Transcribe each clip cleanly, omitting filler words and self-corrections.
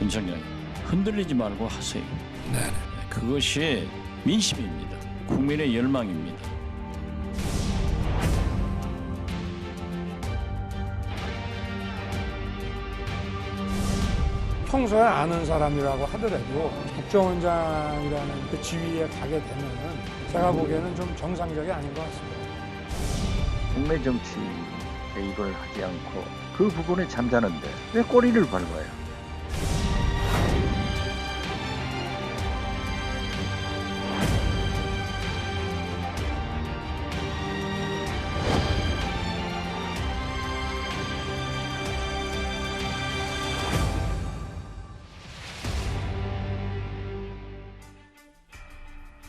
윤 총장 흔들리지 말고 하세요. 네. 그것이 민심입니다. 국민의 열망입니다. 평소에 아는 사람이라고 하더라도 국정원장이라는 그 지위에 가게 되면은 제가 보기에는 좀 정상적이 아닌 것 같습니다. 국내 정치 개입을 하지 않고 그 부분에 잠자는데 왜 꼬리를 밟아요?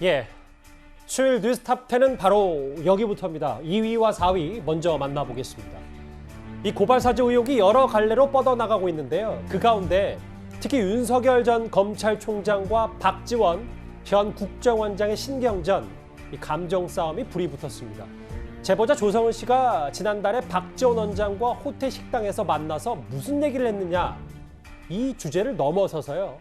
예, 수요일 뉴스탑 10은 바로 여기부터입니다. 2위와 4위 먼저 만나보겠습니다. 이 고발사주 의혹이 여러 갈래로 뻗어나가고 있는데요. 그 가운데 특히 윤석열 전 검찰총장과 박지원 현 국정원장의 신경전, 이 감정 싸움이 불이 붙었습니다. 제보자 조성은 씨가 지난달에 박지원 원장과 호텔 식당에서 만나서 무슨 얘기를 했느냐, 이 주제를 넘어서서요,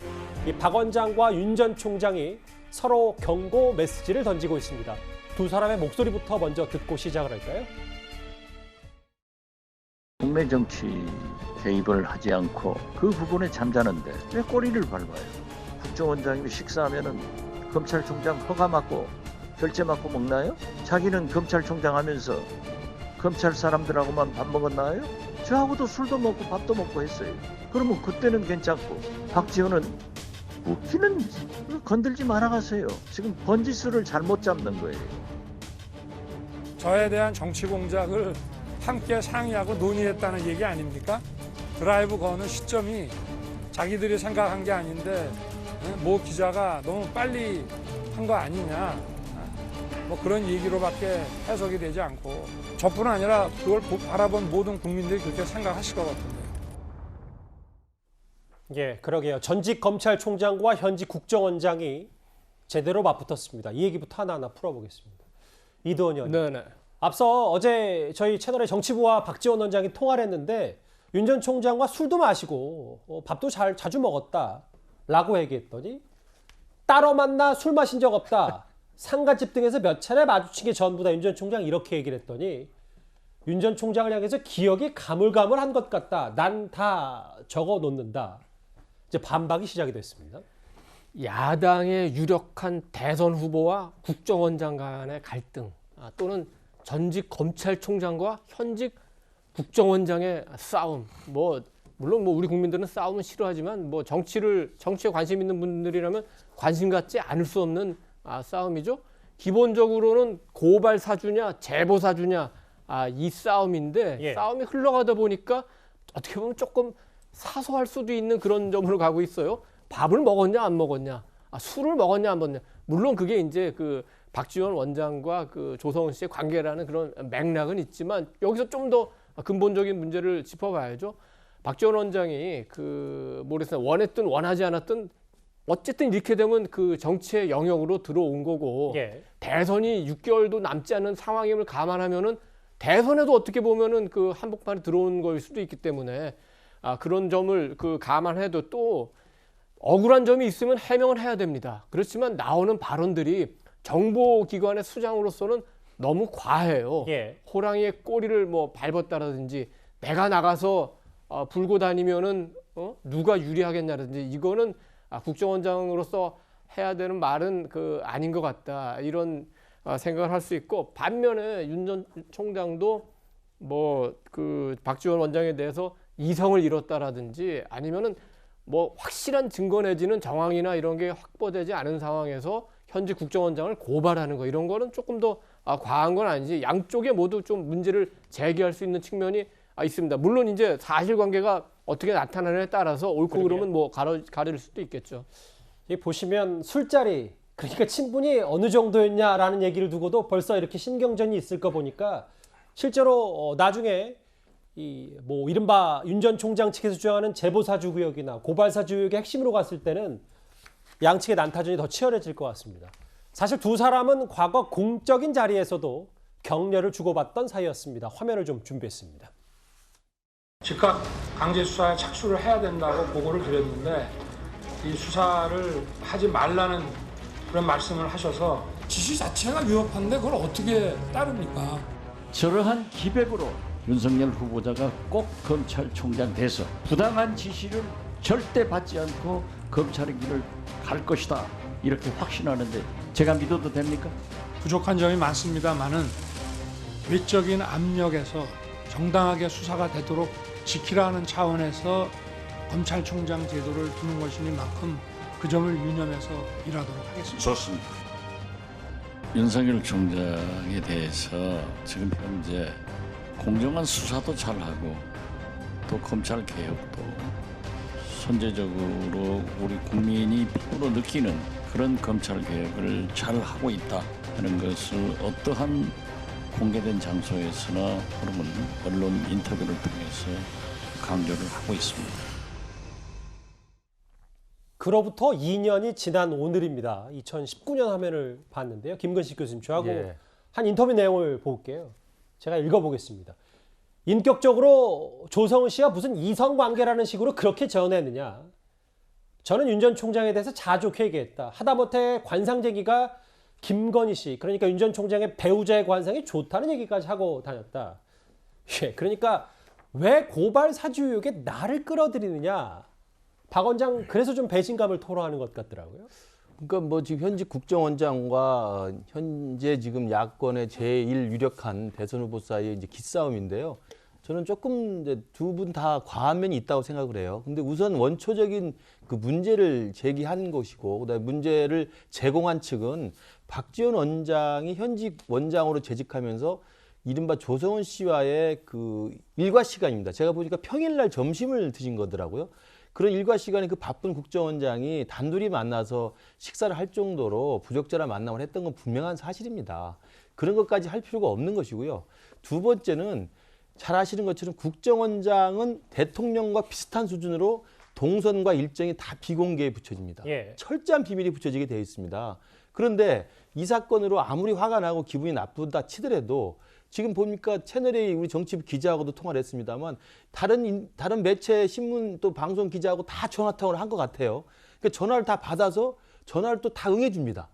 이 박 원장과 윤 전 총장이 서로 경고 메시지를 던지고 있습니다. 두 사람의 목소리부터 먼저 듣고 시작을 할까요? 국내 정치 개입을 하지 않고 그 부분에 잠자는데 왜 꼬리를 밟아요? 국정원장이 식사하면은 검찰총장 허가 맞고 결제 맞고 먹나요? 자기는 검찰총장 하면서 검찰 사람들하고만 밥 먹었나요? 저하고도 술도 먹고 밥도 먹고 했어요. 그러면 그때는 괜찮고 박지원은 웃기는 건들지 말아가세요. 지금 번지수를 잘못 잡는 거예요. 저에 대한 정치 공작을 함께 상의하고 논의했다는 얘기 아닙니까? 드라이브 거는 시점이 자기들이 생각한 게 아닌데 모 기자가 너무 빨리 한 거 아니냐, 뭐 그런 얘기로밖에 해석이 되지 않고, 저뿐 아니라 그걸 바라본 모든 국민들이 그렇게 생각하실 것 같은데. 예, 그러게요. 전직 검찰총장과 현직 국정원장이 제대로 맞붙었습니다. 이 얘기부터 하나하나 풀어보겠습니다. 이도원 의원님. 네네. 앞서 어제 저희 채널에 정치부와 박지원 원장이 통화를 했는데 윤 전 총장과 술도 마시고 밥도 자주 먹었다라고 얘기했더니 따로 만나 술 마신 적 없다. 상가집 등에서 몇 차례 마주친 게 전부다. 윤 전 총장 이렇게 얘기를 했더니 윤 전 총장을 향해서 기억이 가물가물한 것 같다. 난 다 적어 놓는다. 이제 반박이 시작이 됐습니다. 야당의 유력한 대선 후보와 국정원장 간의 갈등, 또는 전직 검찰총장과 현직 국정원장의 싸움. 물론 우리 국민들은 싸움은 싫어하지만 정치에 관심 있는 분들이라면 관심 갖지 않을 수 없는 싸움이죠. 기본적으로는 고발 사주냐 제보 사주냐, 이 싸움인데, 예. 싸움이 흘러가다 보니까 어떻게 보면 조금 사소할 수도 있는 그런 점으로 가고 있어요. 밥을 먹었냐 안 먹었냐, 술을 먹었냐 안 먹었냐. 물론 그게 이제 그 박지원 원장과 그 조성은 씨의 관계라는 그런 맥락은 있지만, 여기서 좀 더 근본적인 문제를 짚어봐야죠. 박지원 원장이 원했든 원하지 않았든 어쨌든 이렇게 되면 그 정치의 영역으로 들어온 거고, 예. 대선이 6개월도 남지 않은 상황임을 감안하면은 대선에도 어떻게 보면은 그 한복판에 들어온 걸 수도 있기 때문에, 그런 점을 감안해도 또 억울한 점이 있으면 해명을 해야 됩니다. 그렇지만 나오는 발언들이 정보기관의 수장으로서는 너무 과해요. 예. 호랑이의 꼬리를 밟았다라든지, 내가 나가서 불고 다니면은 누가 유리하겠냐라든지, 이거는 국정원장으로서 해야 되는 말은 아닌 것 같다, 이런 생각을 할 수 있고, 반면에 윤 전 총장도 박지원 원장에 대해서 이성을 잃었다라든지, 아니면은 확실한 증거 내지는 정황이나 이런 게 확보되지 않은 상황에서 현직 국정원장을 고발하는 거, 이런 거는 조금 더 과한 건 아닌지, 양쪽에 모두 좀 문제를 제기할 수 있는 측면이 있습니다. 물론 이제 사실관계가 어떻게 나타나느냐에 따라서 옳고 그름은 가릴 수도 있겠죠. 이 보시면 술자리, 그러니까 친분이 어느 정도였냐라는 얘기를 두고도 벌써 이렇게 신경전이 있을 거 보니까, 실제로 나중에 이른바 윤 전 총장 측에서 주장하는 제보사주 의혹이나 고발사주 의혹의 핵심으로 갔을 때는 양측의 난타전이 더 치열해질 것 같습니다. 사실 두 사람은 과거 공적인 자리에서도 격려를 주고받던 사이였습니다. 화면을 좀 준비했습니다. 즉각 강제 수사에 착수를 해야 된다고 보고를 드렸는데 이 수사를 하지 말라는 그런 말씀을 하셔서 지시 자체가 위협한데 그걸 어떻게 따릅니까? 저러한 기백으로 윤석열 후보자가 꼭 검찰총장 돼서 부당한 지시를 절대 받지 않고 검찰의 길을 갈 것이다 이렇게 확신하는데 제가 믿어도 됩니까? 부족한 점이 많습니다만은 외적인 압력에서 정당하게 수사가 되도록 지키라는 차원에서 검찰총장 제도를 두는 것이니만큼 그 점을 유념해서 일하도록 하겠습니다. 좋습니다. 윤석열 총장에 대해서 지금 현재 공정한 수사도 잘하고 또 검찰 개혁도 선제적으로 우리 국민이 피부로 느끼는 그런 검찰 개혁을 잘 하고 있다 하는 것을 어떠한 공개된 장소에서나 혹은 언론 인터뷰를 통해서 강조를 하고 있습니다. 그로부터 2년이 지난 오늘입니다. 2019년 화면을 봤는데요. 김근식 교수님 저하고 예. 한 인터뷰 내용을 볼게요. 제가 읽어보겠습니다. 인격적으로 조성은 씨와 무슨 이성관계라는 식으로 그렇게 전했느냐. 저는 윤 전 총장에 대해서 자족해 얘기했다. 하다못해 관상쟁이가 김건희 씨, 그러니까 윤 전 총장의 배우자의 관상이 좋다는 얘기까지 하고 다녔다. 예, 그러니까 왜 고발 사주 의혹에 나를 끌어들이느냐. 박 원장 그래서 좀 배신감을 토로하는 것 같더라고요. 그러니까 뭐 지금 현직 국정원장과 현재 지금 야권의 제1 유력한 대선 후보 사이의 이제 기싸움인데요. 저는 조금 이제 두 분 다 과한 면이 있다고 생각을 해요. 근데 우선 원초적인 그 문제를 제기한 것이고, 그다음에 문제를 제공한 측은 박지원 원장이 현직 원장으로 재직하면서 이른바 조성은 씨와의 그 일과 시간입니다. 제가 보니까 평일날 점심을 드신 거더라고요. 그런 일과 시간에 그 바쁜 국정원장이 단둘이 만나서 식사를 할 정도로 부적절한 만남을 했던 건 분명한 사실입니다. 그런 것까지 할 필요가 없는 것이고요. 두 번째는 잘 아시는 것처럼 국정원장은 대통령과 비슷한 수준으로 동선과 일정이 다 비공개에 붙여집니다. 예. 철저한 비밀이 붙여지게 되어 있습니다. 그런데 이 사건으로 아무리 화가 나고 기분이 나쁘다 치더라도 지금 보니까 채널A 우리 정치부 기자하고도 통화를 했습니다만 다른 매체 신문 또 방송 기자하고 다 전화통화를 한 것 같아요. 그러니까 전화를 다 받아서 전화를 또 다 응해줍니다.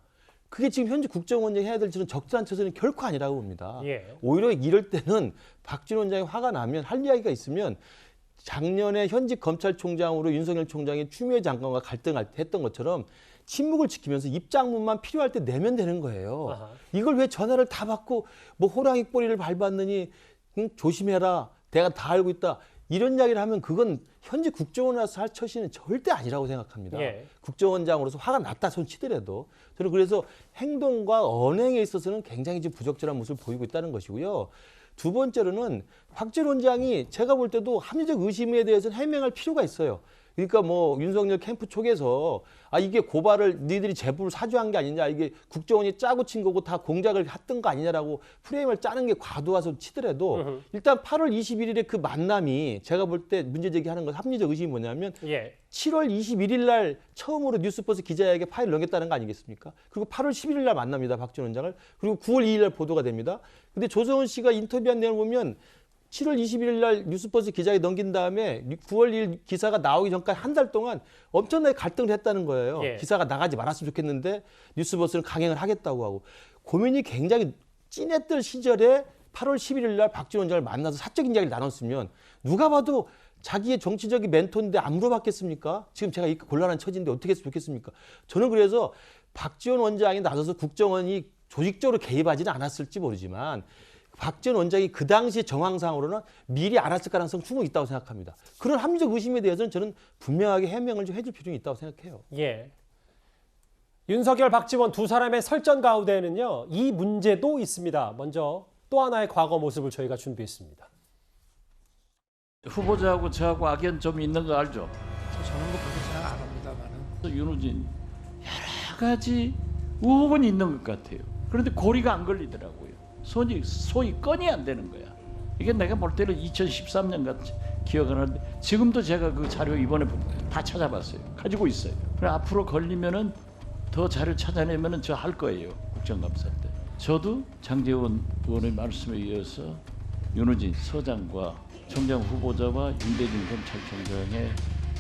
그게 지금 현재 국정원장이 해야 될 저는 적절한 처세는 결코 아니라고 봅니다. 예. 오히려 이럴 때는 박지원 원장이 화가 나면 할 이야기가 있으면 작년에 현직 검찰총장으로 윤석열 총장이 추미애 장관과 갈등할 때 했던 것처럼 침묵을 지키면서 입장문만 필요할 때 내면 되는 거예요. 아하. 이걸 왜 전화를 다 받고 뭐 호랑이 꼬리를 밟았느니 조심해라. 내가 다 알고 있다. 이런 이야기를 하면 그건 현직 국정원으로서 할 처신은 절대 아니라고 생각합니다. 예. 국정원장으로서 화가 났다 손 치더라도 저는 그래서 행동과 언행에 있어서는 굉장히 지금 부적절한 모습을 보이고 있다는 것이고요. 두 번째로는 박지원 원장이 제가 볼 때도 합리적 의심에 대해서는 해명할 필요가 있어요. 그러니까 뭐 윤석열 캠프 쪽에서 이게 고발을 니들이 제보를 사주한 게 아니냐, 이게 국정원이 짜고 친 거고 다 공작을 했던 거 아니냐라고 프레임을 짜는 게 과도해서 치더라도 일단 8월 21일에 그 만남이 제가 볼 때 문제 제기하는 건 합리적 의심이 뭐냐면 예. 7월 21일 날 처음으로 뉴스버스 기자에게 파일을 넘겼다는 거 아니겠습니까? 그리고 8월 11일 날 만납니다, 박지원 원장을. 그리고 9월 2일 날 보도가 됩니다. 근데 조성은 씨가 인터뷰한 내용을 보면 7월 21일 날 뉴스버스 기자에 넘긴 다음에 9월 2일 기사가 나오기 전까지 한 달 동안 엄청나게 갈등을 했다는 거예요. 예. 기사가 나가지 말았으면 좋겠는데 뉴스버스는 강행을 하겠다고 하고 고민이 굉장히 찐했던 시절에 8월 11일 날 박지원 원장을 만나서 사적인 이야기를 나눴으면 누가 봐도 자기의 정치적인 멘토인데 안 물어봤겠습니까? 지금 제가 이 곤란한 처지인데 어떻게 했으면 좋겠습니까? 저는 그래서 박지원 원장이 나서서 국정원이 조직적으로 개입하지는 않았을지 모르지만 박지원 원장이 그 당시 정황상으로는 미리 알았을 가능성 충분히 있다고 생각합니다. 그런 합리적 의심에 대해서는 저는 분명하게 해명을 좀 해줄 필요는 있다고 생각해요. 예. 윤석열, 박지원 두 사람의 설전 가운데에는요, 이 문제도 있습니다. 먼저 또 하나의 과거 모습을 저희가 준비했습니다. 후보자하고 저하고 악연 좀 있는 거 알죠? 저는 뭐 그렇게 생각 안 합니다만은 윤호진 여러 가지 의혹은 있는 것 같아요. 그런데 고리가 안 걸리더라고요. 소위 건이 안 되는 거야. 이게 내가 볼 때는 2013년 같이 기억을 하는데 지금도 제가 그 자료 이번에 다 찾아봤어요. 가지고 있어요. 그래 앞으로 걸리면은 더 자료 찾아내면은 저 할 거예요. 국정감사 때. 저도 장제원 의원의 말씀에 이어서 윤호진 서장과 총장 후보자와 윤대중 검찰총장의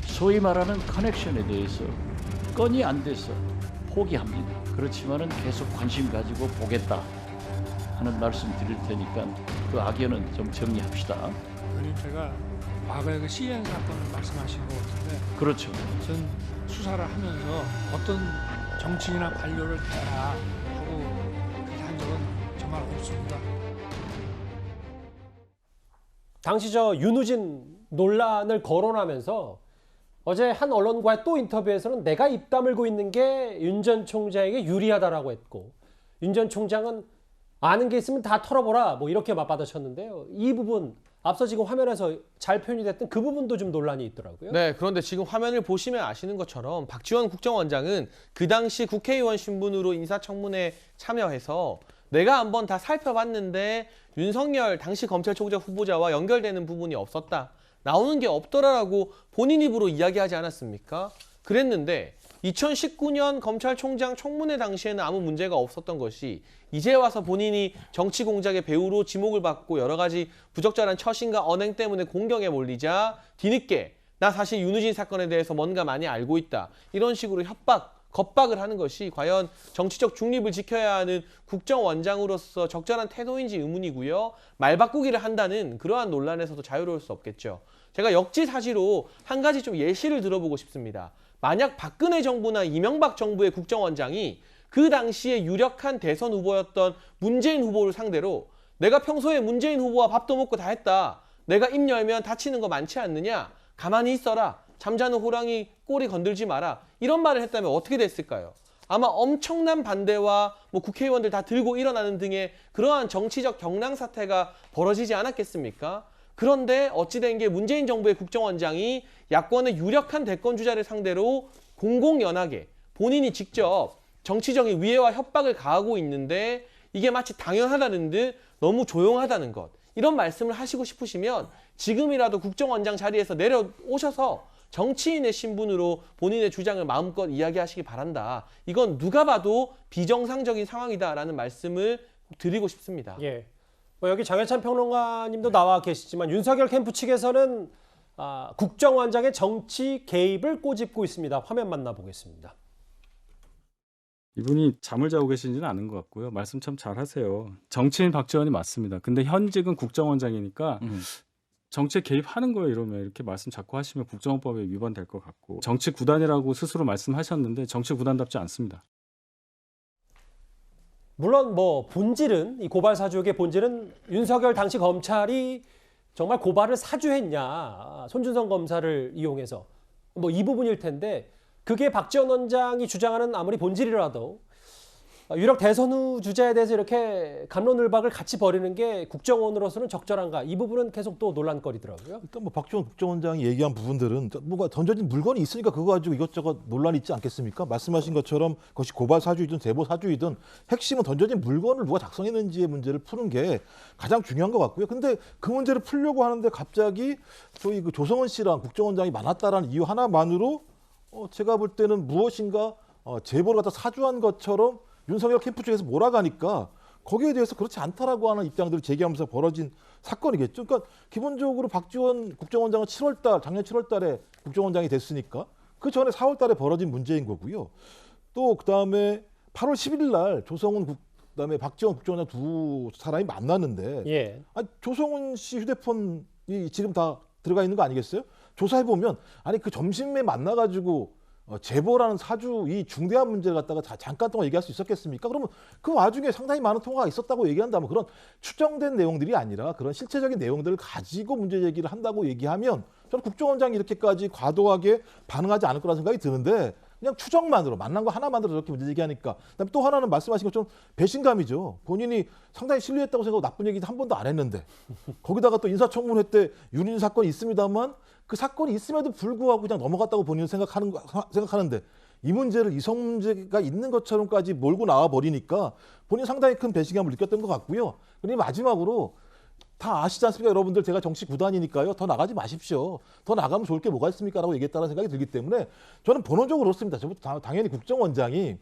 소위 말하는 커넥션에 대해서 건이 안 돼서 포기합니다. 그렇지만은 계속 관심 가지고 보겠다 하는 말씀 드릴 테니까 그 악연은 좀 정리합시다. 의원님 제가 과거에 그 CN 사건을 말씀하신 것 같은데 그렇죠. 전 수사를 하면서 어떤 정치인이나 관료를 대라 하고 그렇게 한 적은 정말 없습니다. 당시 저 윤우진 논란을 거론하면서 어제 한 언론과의 또 인터뷰에서는 내가 입 다물고 있는 게 윤 전 총장에게 유리하다라고 했고 윤 전 총장은 아는 게 있으면 다 털어보라 뭐 이렇게 맞받아쳤는데요. 이 부분 앞서 지금 화면에서 잘 표현이 됐던 그 부분도 좀 논란이 있더라고요. 네, 그런데 지금 화면을 보시면 아시는 것처럼 박지원 국정원장은 그 당시 국회의원 신분으로 인사청문회에 참여해서 내가 한번 다 살펴봤는데 윤석열 당시 검찰총장 후보자와 연결되는 부분이 없었다. 나오는 게 없더라라고 본인 입으로 이야기하지 않았습니까? 그랬는데 2019년 검찰총장 청문회 당시에는 아무 문제가 없었던 것이 이제 와서 본인이 정치 공작의 배우로 지목을 받고 여러 가지 부적절한 처신과 언행 때문에 공경에 몰리자 뒤늦게 나 사실 윤우진 사건에 대해서 뭔가 많이 알고 있다. 이런 식으로 겁박을 하는 것이 과연 정치적 중립을 지켜야 하는 국정원장으로서 적절한 태도인지 의문이고요. 말 바꾸기를 한다는 그러한 논란에서도 자유로울 수 없겠죠. 제가 역지사지로 한 가지 좀 예시를 들어보고 싶습니다. 만약 박근혜 정부나 이명박 정부의 국정원장이 그 당시에 유력한 대선 후보였던 문재인 후보를 상대로 내가 평소에 문재인 후보와 밥도 먹고 다 했다. 내가 입 열면 다치는 거 많지 않느냐. 가만히 있어라. 잠자는 호랑이 꼬리 건들지 마라. 이런 말을 했다면 어떻게 됐을까요? 아마 엄청난 반대와 국회의원들 다 들고 일어나는 등의 그러한 정치적 경랑 사태가 벌어지지 않았겠습니까? 그런데 어찌된 게 문재인 정부의 국정원장이 야권의 유력한 대권 주자를 상대로 공공연하게 본인이 직접 정치적인 위해와 협박을 가하고 있는데 이게 마치 당연하다는 듯 너무 조용하다는 것. 이런 말씀을 하시고 싶으시면 지금이라도 국정원장 자리에서 내려오셔서 정치인의 신분으로 본인의 주장을 마음껏 이야기하시기 바란다. 이건 누가 봐도 비정상적인 상황이다라는 말씀을 드리고 싶습니다. 예. 여기 장혜찬 평론가님도 나와 계시지만 윤석열 캠프 측에서는 국정원장의 정치 개입을 꼬집고 있습니다. 화면 만나보겠습니다. 이분이 잠을 자고 계시지는 않은 것 같고요. 말씀 참 잘하세요. 정치인 박지원이 맞습니다. 근데 현직은 국정원장이니까 정치에 개입하는 거예요. 이러면 이렇게 말씀 자꾸 하시면 국정원법에 위반될 것 같고 정치 구단이라고 스스로 말씀하셨는데 정치 구단답지 않습니다. 물론 본질은 이 고발 사주의 본질은 윤석열 당시 검찰이 정말 고발을 사주했냐 손준성 검사를 이용해서 이 부분일 텐데 그게 박지원 원장이 주장하는 아무리 본질이라도 유력 대선 후 주자에 대해서 이렇게 갑론을박을 같이 벌이는 게 국정원으로서는 적절한가? 이 부분은 계속 또 논란거리더라고요. 일단 박지원 국정원장이 얘기한 부분들은 뭔가 던져진 물건이 있으니까 그거 가지고 이것저것 논란이 있지 않겠습니까? 말씀하신 것처럼 그것이 고발 사주이든 제보 사주이든 핵심은 던져진 물건을 누가 작성했는지의 문제를 푸는 게 가장 중요한 것 같고요. 근데 그 문제를 풀려고 하는데 갑자기 소위 그 조성은 씨랑 국정원장이 만났다라는 이유 하나만으로 제가 볼 때는 무엇인가 제보를 갖다 사주한 것처럼 윤석열 캠프 쪽에서 몰아가니까 거기에 대해서 그렇지 않다라고 하는 입장들을 제기하면서 벌어진 사건이겠죠. 그러니까 기본적으로 박지원 국정원장은 작년 7월 달에 국정원장이 됐으니까 그 전에 4월 달에 벌어진 문제인 거고요. 또 그다음에 8월 11일 날 조성은 그다음에 박지원 국정원장 두 사람이 만났는데 예. 조성은 씨 휴대폰이 지금 다 들어가 있는 거 아니겠어요? 조사해 보면 그 점심에 만나가지고 제보라는 사주 이 중대한 문제를 갖다가 잠깐 동안 얘기할 수 있었겠습니까? 그러면 그 와중에 상당히 많은 통화가 있었다고 얘기한다면 그런 추정된 내용들이 아니라 그런 실체적인 내용들을 가지고 문제 제기를 한다고 얘기하면 저는 국정원장이 이렇게까지 과도하게 반응하지 않을 거라는 생각이 드는데 그냥 추정만으로 만난 거 하나만으로 저렇게 문제 제기하니까 그다음에 또 하나는 말씀하신 것처럼 배신감이죠. 본인이 상당히 신뢰했다고 생각하고 나쁜 얘기 한 번도 안 했는데 거기다가 또 인사청문회 때 윤인 사건이 있습니다만 그 사건이 있음에도 불구하고 그냥 넘어갔다고 본인은 생각하는데 이 문제를 이성 문제가 있는 것처럼까지 몰고 나와 버리니까 본인 상당히 큰 배신감을 느꼈던 것 같고요. 그리고 마지막으로 다 아시지 않습니까? 여러분들 제가 정치 구단이니까요. 더 나가지 마십시오. 더 나가면 좋을 게 뭐가 있습니까? 라고 얘기했다는 생각이 들기 때문에 저는 본원적으로 그렇습니다. 당연히 국정원장이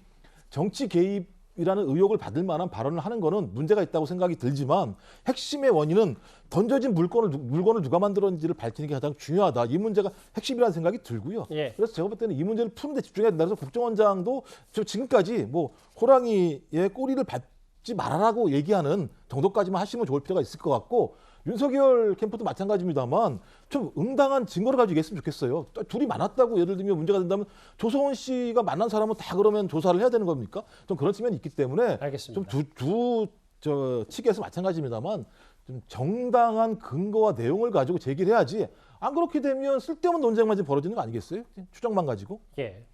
정치 개입 이라는 의혹을 받을 만한 발언을 하는 거는 문제가 있다고 생각이 들지만 핵심의 원인은 던져진 물건을 누가 만들었는지를 밝히는 게 가장 중요하다. 이 문제가 핵심이라는 생각이 들고요. 예. 그래서 제가 볼 때는 이 문제를 푸는 데 집중해야 된다. 그래서 국정원장도 지금까지 뭐 호랑이의 꼬리를 밟지 말아라고 얘기하는 정도까지만 하시면 좋을 필요가 있을 것 같고 윤석열 캠프도 마찬가지입니다만 좀 응당한 증거를 가지고 얘기했으면 좋겠어요. 둘이 만났다고 예를 들면 문제가 된다면 조성원 씨가 만난 사람은 다 그러면 조사를 해야 되는 겁니까? 좀 그런 측면이 있기 때문에 알겠습니다. 좀 두 측에서 마찬가지입니다만 좀 정당한 근거와 내용을 가지고 제기를 해야지 안 그렇게 되면 쓸데없는 논쟁만 벌어지는 거 아니겠어요? 추정만 가지고. 예.